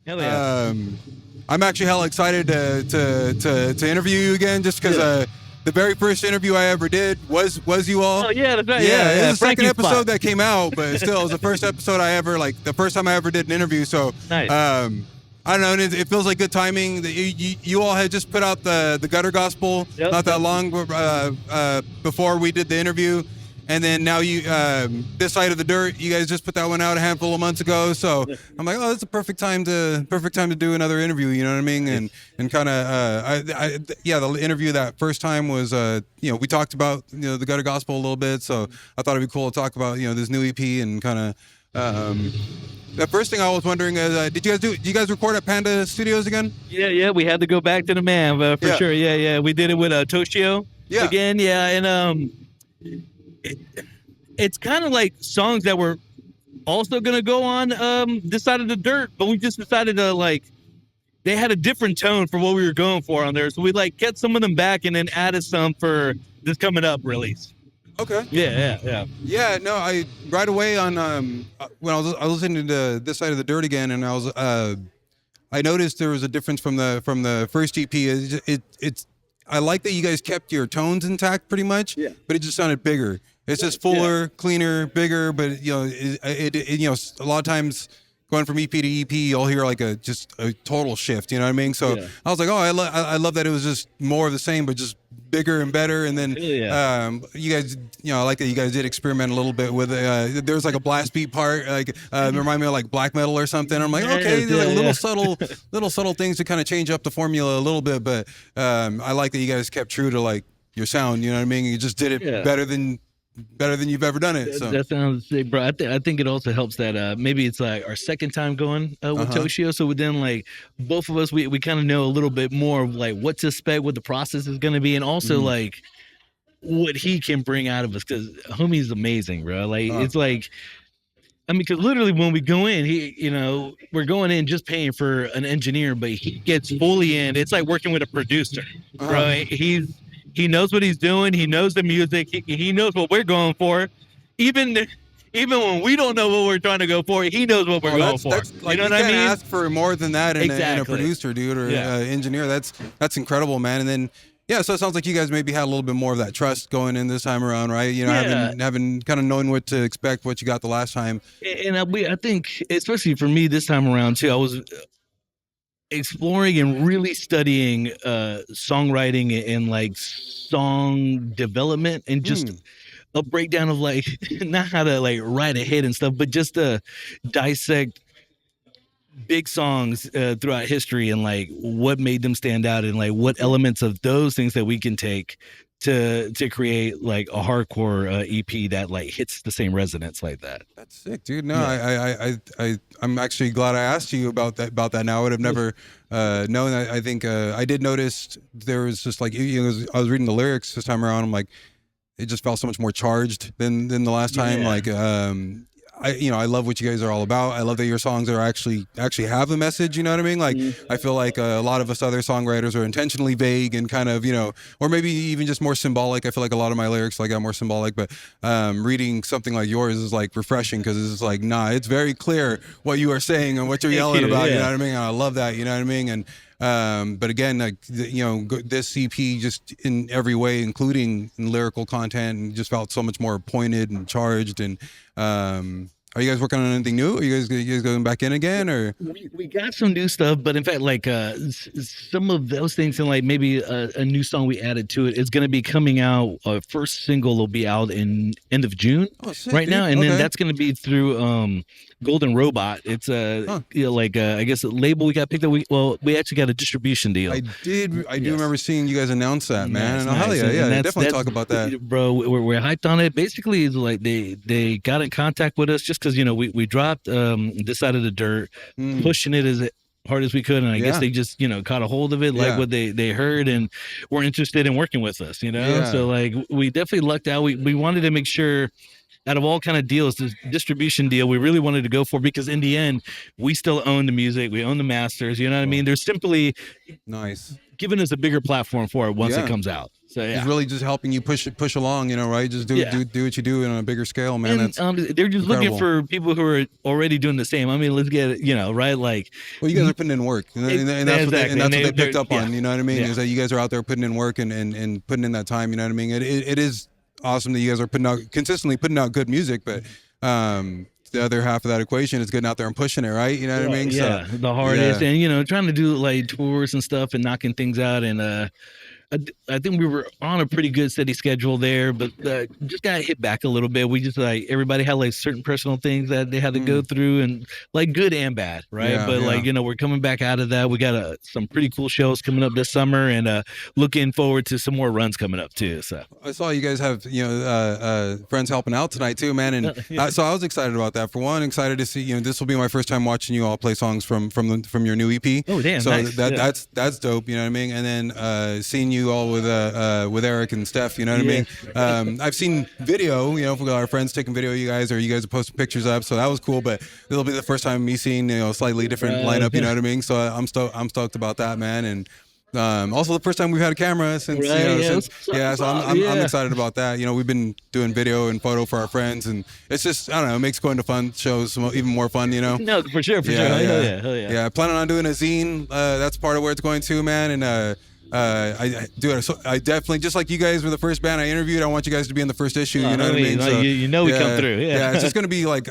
Hell yeah. I'm actually hella excited to interview you again, just because the very first interview I ever did was you all. Oh yeah, that's right. Yeah, Yeah. it was the second Frankie's episode spot. that came out, but still, it was the first episode I ever, like, the first time I ever did an interview. So, Nice. I don't know, it feels like good timing. That you all had just put out the Gutter Gospel not that long before we did the interview. And then now you, This Side of the Dirt, you guys just put that one out a handful of months ago. So I'm like, oh, that's a perfect time to do another interview. You know what I mean? And kind of, the interview that first time was, we talked about, the Gutter Gospel a little bit. So I thought it'd be cool to talk about, this new EP and kind of, the first thing I was wondering is, did you guys record at Panda Studios again? Yeah. We had to go back to the man, but for sure. Yeah. We did it with Toshio. Yeah. Again. Yeah. And it's kind of like songs that were also gonna go on This Side of the Dirt, but we just decided to they had a different tone for what we were going for on there, so we kept some of them back and then added some for this coming up release. Okay. Yeah. Yeah, no, I right away on when I was listening to This Side of the Dirt again, and I noticed there was a difference from the first EP. It's I like that you guys kept your tones intact pretty much, but it just sounded bigger. It's just fuller, cleaner, bigger, but a lot of times going from EP to EP, you'll hear just a total shift. You know what I mean? So I was like, oh, I love that it was just more of the same, but just bigger and better. And then you guys, I like that you guys did experiment a little bit with there was a blast beat part, it reminded me of black metal or something. I'm like, okay, little subtle things to kind of change up the formula a little bit, but I like that you guys kept true to your sound. You know what I mean? You just did it better than you've ever done it. So that sounds sick, bro. I think it also helps that maybe it's our second time going with Toshio, so then both of us we kind of know a little bit more of what to expect, what the process is going to be, and also what he can bring out of us, because homie's amazing, bro. It's because literally when we go in, we're going in just paying for an engineer, but he gets fully in. It's like working with a producer, bro. He knows what he's doing. He knows the music. He knows what we're going for. Even when we don't know what we're trying to go for, he knows what we're going for. You know what I mean? Ask for more than that in a producer, dude, or engineer. That's incredible, man. And then so it sounds like you guys maybe had a little bit more of that trust going in this time around, right? Having kind of knowing what to expect, what you got the last time. And I think, especially for me this time around too, I was exploring and really studying songwriting and song development, and just a breakdown of not how to write a hit and stuff, but just to dissect big songs throughout history and what made them stand out, and what elements of those things that we can take to create a hardcore EP that hits the same resonance like that. That's sick, dude. No, I'm actually glad I asked you about that. Now I would have never known that. I think I did notice there was just I was reading the lyrics this time around. I'm like, it just felt so much more charged than the last time. I love what you guys are all about. I love that your songs are actually have a message. You know what I mean? I feel like a lot of us other songwriters are intentionally vague and kind of, or maybe even just more symbolic. I feel like a lot of my lyrics are more symbolic, but reading something like yours is refreshing, because it's it's very clear what you are saying and what you're yelling about. You know what I mean? And I love that. You know what I mean? And but again, this EP just in every way, including in lyrical content, and just felt so much more pointed and charged. And are you guys working on anything new? Are you guys going back in again, or? We got some new stuff, but in fact, some of those things, and maybe a new song we added to it is going to be coming out. First single will be out in end of June now, and then that's going to be through Golden Robot. It's I guess a label we got picked up. We actually got a distribution deal. I do remember seeing you guys announce that, man. And hell yeah, definitely talk about that, bro. We're hyped on it. Basically, they got in contact with us just because we dropped This Side of the Dirt, pushing it as hard as we could, and I guess they just caught a hold of it, what they heard, and were interested in working with us. So we definitely lucked out. We wanted to make sure, out of all kind of deals, this distribution deal we really wanted to go for, because in the end we still own the music, we own the masters. You know what I mean? They're simply nice giving us a bigger platform for it once it comes out. So yeah. He's really just helping you push along, right? Just do what you do on a bigger scale, man. And, That's they're just incredible. looking for people who are already doing the same. I mean, let's get it, right? Like, well, you guys are putting in work, and that's what they picked up on. You know what I mean? Yeah. Is that you guys are out there putting in work and putting in that time. You know what I mean? It is awesome that you guys are consistently putting out good music, but the other half of that equation is getting out there and pushing it, right? You know what I mean? Yeah, so, the hardest, and trying to do like tours and stuff and knocking things out, and I think we were on a pretty good steady schedule there, but just got hit back a little bit. We just everybody had like certain personal things that they had to go through, and like good and bad, right? Yeah, but like we're coming back out of that. We got some pretty cool shows coming up this summer, and looking forward to some more runs coming up too. So I saw you guys have friends helping out tonight too, man, and so I was excited about that. For one, excited to see this will be my first time watching you all play songs from your new EP. Oh damn! So nice. That's dope. You know what I mean? And then seeing you all with Eric and Steph, you know what I mean? I've seen video, for our friends taking video of you guys, or you guys are posting pictures up, so that was cool. But it'll be the first time me seeing slightly different lineup. You know what I mean? So I'm stoked about that, man. And also the first time we've had a camera since so I'm excited about that. We've been doing video and photo for our friends, and it's just, I don't know, it makes going to fun shows even more fun. No, for sure. Hell yeah. Planning on doing a zine. That's part of where it's going to, man. And I definitely, just like you guys were the first band I interviewed, I want you guys to be in the first issue. You know what I mean? So, we come through. Yeah, it's just gonna be like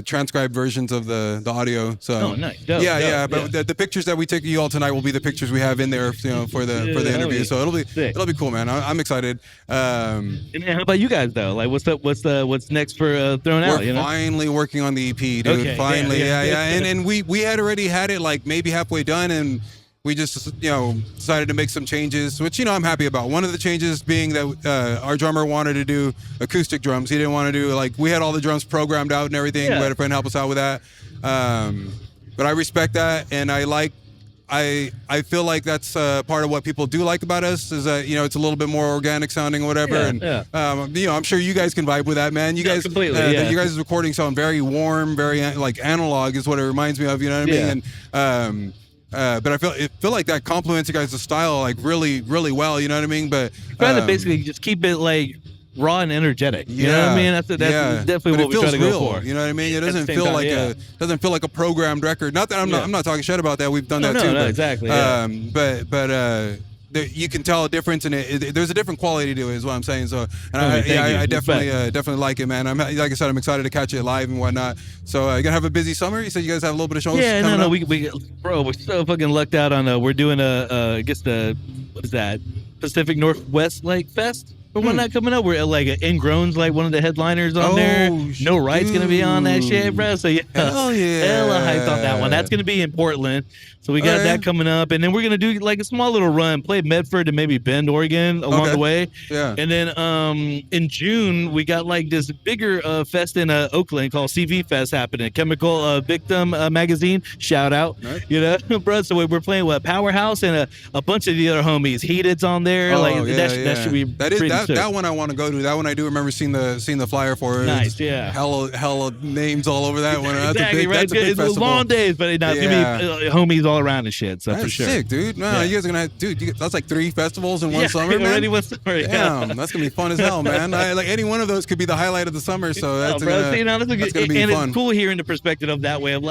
transcribed versions of the audio. So nice. But the pictures that we take of you all tonight will be the pictures we have in there, for the interview. So it'll be cool, man. I'm excited. And how about you guys though? Like, what's next for Thrown Out? We're finally working on the EP, dude. Okay, finally, and we had already had it like maybe halfway done, and we just, decided to make some changes, which, I'm happy about. One of the changes being that our drummer wanted to do acoustic drums. He didn't want to do, we had all the drums programmed out and everything. We had a friend help us out with that. But I respect that, and I feel like that's part of what people do like about us, is that, it's a little bit more organic sounding or whatever. I'm sure you guys can vibe with that, man. You guys, completely, you guys' recording sound very warm, very, analog is what it reminds me of, you know what I mean? And, but I feel like that complements you guys' style really, really well. You know what I mean? But trying to basically just keep it raw and energetic. You know what I mean? That's definitely what we try to go for. You know what I mean? It doesn't feel like a programmed record. Not that I'm not talking shit about that. We've done that too. No, exactly. But you can tell a difference, and there's a different quality to it, is what I'm saying. So, and I definitely like it, man. Like I said, I'm excited to catch it live and whatnot. So, you gonna have a busy summer? You said you guys have a little bit of shows. Yeah, coming up? we're so fucking lucked out on. We're doing I guess what is that? Pacific Northwest Fest. Or whatnot coming up. We're Ingrown's one of the headliners on there. No Right's gonna be on that shit, bro. So hell yeah, hella hyped on that one. That's gonna be in Portland. So we got that coming up, and then we're gonna do a small little run, play Medford and maybe Bend, Oregon along the way. Yeah. And then in June we got this bigger fest in Oakland called CV Fest happening. Chemical Victim Magazine. Shout out, nice. Bro. So we're playing Powerhouse and a bunch of the other homies. Heated's on there. That should be that one I want to go to. That one I do remember seeing the flyer for. Nice, yeah. Hella names all over that one. Exactly, That's a big it's festival. Long days, but it's gonna be homies all around and shit. So that's for sure. Sick, dude. No, you guys are gonna that's like 3 festivals in one summer, man. Already one summer. Damn, that's gonna be fun as hell, man. Any one of those could be the highlight of the summer. So that's gonna be and fun. It's cool hearing the perspective of that way of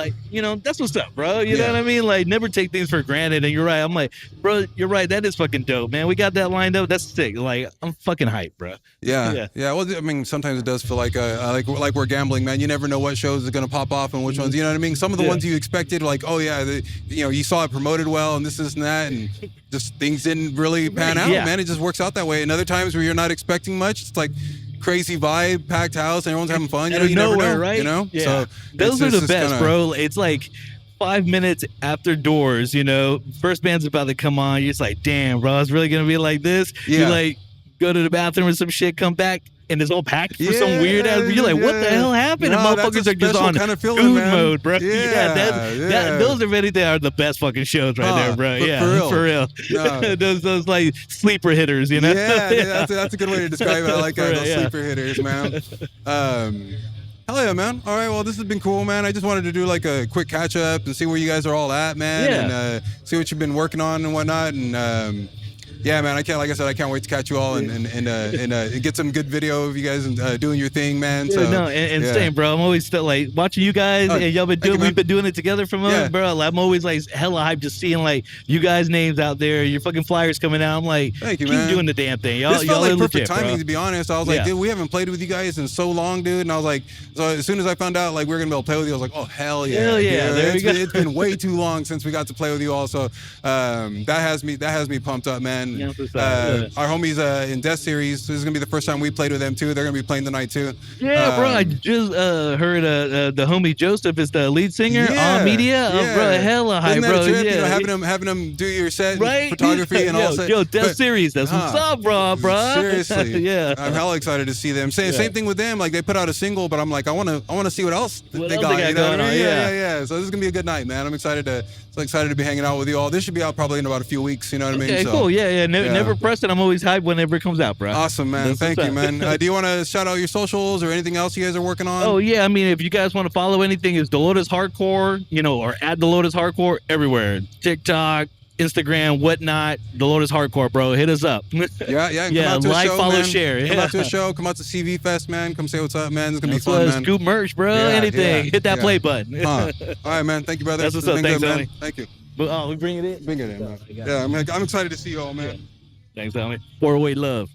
that's what's up, bro. You know what I mean? Never take things for granted. And you're right. I'm bro, you're right. That is fucking dope, man. We got that lined up. That's sick. I'm fucking hyped, bro. Yeah. Well, I mean, sometimes it does feel like we're gambling, man. You never know what shows are gonna pop off and which ones. You know what I mean? Some of the ones you expected, you saw it promoted well and this and that, and just things didn't really pan out, man. It just works out that way. And other times where you're not expecting much, it's crazy vibe, packed house, and everyone's having fun. You never know, right? Yeah. So those are the best, bro. It's 5 minutes after doors, first band's about to come on. You're just damn, bro, it's really gonna be like this. Yeah. You go to the bathroom or some shit, come back, and it's all packed for some weird ass. You're what the hell happened? No, and motherfuckers are just on kind of feeling, food man. mode, bro. Those are really are the best fucking shows right there, bro. For real. No. those sleeper hitters, Yeah, that's a good way to describe it. I like those sleeper hitters, man. Hell yeah, man. All right, well, this has been cool, man. I just wanted to do a quick catch up and see where you guys are all at, man, and see what you've been working on and whatnot. And Yeah, man. Like I said, I can't wait to catch you all and get some good video of you guys and doing your thing, man. So no, and same, bro. I'm always still like watching you guys, and y'all been doing. We've been doing it together for months, bro. I'm always like hella hyped just seeing like you guys' names out there, your fucking flyers coming out. I'm like, thank you, keep man. doing the damn thing. This felt like perfect legit, timing, bro. to be honest. I was like, dude, we haven't played with you guys in so long, dude. And I was like, so as soon as I found out like we were gonna be able to play with you, I was like, oh hell yeah, hell yeah. There we go. It's been way too long since we got to play with you all. So that has me pumped up, man. Our homies in Death Series, this is gonna be the first time we played with them too. They're gonna be playing tonight too. Yeah, bro. I just heard the homie Joseph is the lead singer on Media. Oh, bro, hella hype, bro. Trip, you know, having them do your set, photography, and all that. Yo, Death Series, that's what's up, bro. Seriously, yeah. I'm hella excited to see them. Same thing with them. Like they put out a single, but I'm like, I want to see what else they got. You know what I mean? Yeah. So this is gonna be a good night, man. I'm excited to be hanging out with you all. This should be out probably in about a few weeks. You know what I mean? Okay, cool. Yeah. Never pressed it. I'm always hyped whenever it comes out, bro. Awesome, man. Thank you, man. Do you want to shout out your socials or anything else you guys are working on? Oh yeah, I mean, if you guys want to follow anything, it's Dolores Hardcore, or at Dolores Hardcore everywhere, TikTok, Instagram, whatnot. Dolores Hardcore, bro. Hit us up. Yeah. Come out to like, a show, follow, man. share. Come out to a show. Come out to CV Fest, man. Come say what's up, man. It's gonna be fun, man. Scoop merch, bro. Anything. Hit that play button. All right, man. Thank you, brother. That's what's up. Thanks, good, homie. man. Thank you. We bring it in. Bring it in, man. Yeah, I'm excited to see you all, man. Thanks, homie. 408 love.